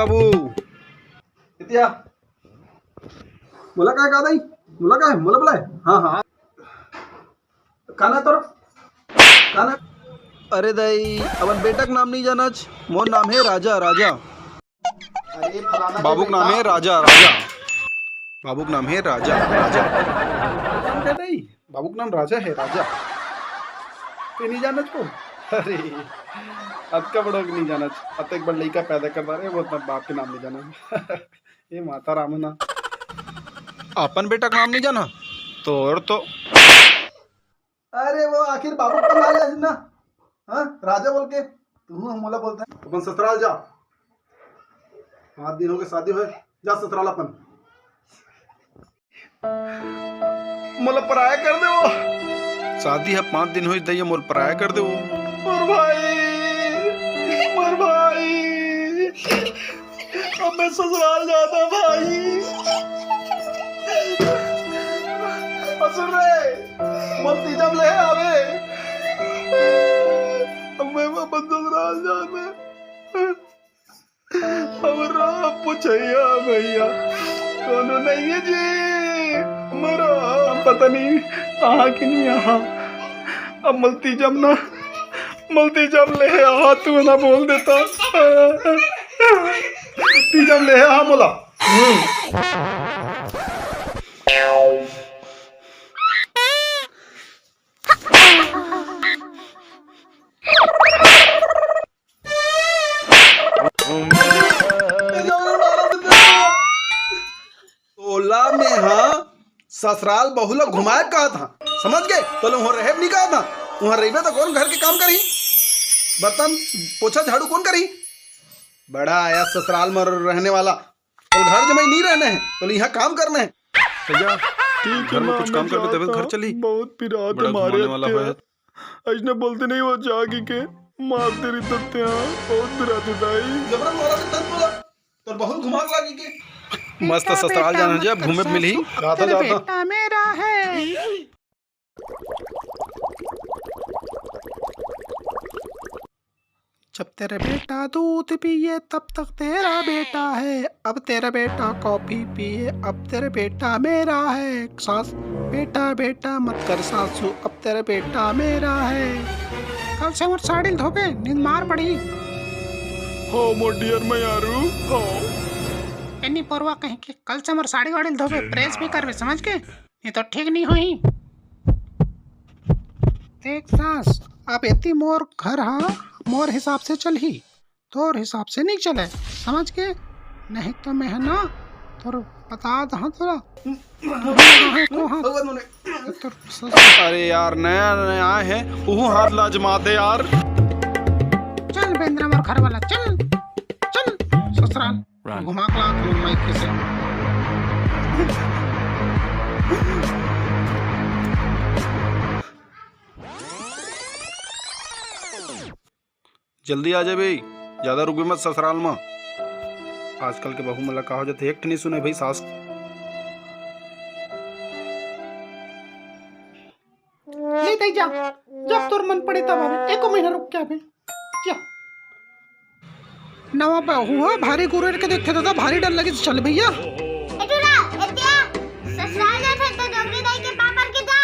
बाबू इतिया मुला काय का दाई मुला काय मुला बोलाय हाँ हाँ काना तोर काना अरे दाई अपन बेटा का नाम नहीं जाना मोर नाम है राजा राजा अरे फलाना बाबू का नाम है राजा राजा बाबू का नाम है राजा राजा क्या दाई बाबू का नाम राजा है राजा तो नहीं जाना को अरे अब का बड़ों नहीं जाना अब एक बार लड़का पैदा कर रहे वो तब बाप के नाम नहीं जाना ये माता राम ना अपन बेटा का नाम नहीं जाना तो और तो अरे वो आखिर बाबू का नाम ले ना हाँ राजा बोल के तू हम मोला बोलते हैं अपन ससुराल जा 5 दिन हो गए शादी हुए जा ससुराल अपन मोला पराया कर दे वो शादी है 5 दिन हुई दैया मोल पराया कर दे वो मोर भाई अब मैं ससुराल जाता भाई सुन रे मत जब ले आवे अब मैं अपन ससुराल जाना और पूछैया भैया कौन नहीं है जी मरा पता नहीं कहाँ कि नहीं यहाँ अब मलती जब ले आ तू ना बोल देता तीजम ले हाँ बोला ओला में हाँ ससुराल बहुला घुमाए कहा था समझ गए तो वहाँ रहे नहीं कहा था वहाँ रही तो कौन घर के काम करी बर्तन पोछा झाड़ू कौन करी बड़ा आया ससुराल में रहने वाला तो घर जमाई नहीं रहने हैं तो यहाँ काम करने हैं भैया ठीक घर में कुछ काम करके तबियत घर चली बहुत पिरात बड़ा मारे घुमाने वाला है ऐसने बोलते नहीं वो जागी के मार तेरी तत्ते बहुत पिरात दाई जबरन मोरा के तन बोला तो बहुत घुमा लागी के मस्त ससुराल जाना जा घूमे मिली जाता जाता बेटा मेरा है जब तेरा बेटा दूध पिए तब तक तेरा बेटा है अब तेरा बेटा कॉफी पिए अब तेरा बेटा मेरा है सास बेटा बेटा मत कर सासू अब तेरा बेटा मेरा है कल से मोर साड़ी धोबे नींद मार पड़ी हो मोडियर मैं यारू हो इन्नी परवा कहीं के कल से मोर साड़ी वाड़ी धोबे प्रेस भी करवे समझ के ये तो ठीक नहीं हुई देख सास अब इतनी मोर घर हाँ मोर हिसाब से चल ही तोर हिसाब से नहीं चले समझ के नहीं तो मैं है ना तो बता दहा तोरा अरे यार नया नया आए हैं वो हाथ लाजमा दे यार चल बेंद्रा मोर घर वाला चल चल ससुराल घुमा कला माइक से जल्दी आ जाए भाई ज्यादा रुके मत ससुराल में आजकल के बहू मला कहा जाते एक नहीं सुने भाई सास ले दे जा जब तोर मन पड़े तब आवे एको महीना रुक के आवे जा नवा बहू है भारी गुरेर के देखे तो भारी डर लगे चल भैया एटुरा एतिया ससुराल जात है तो डोगरी दाई के पापर के जा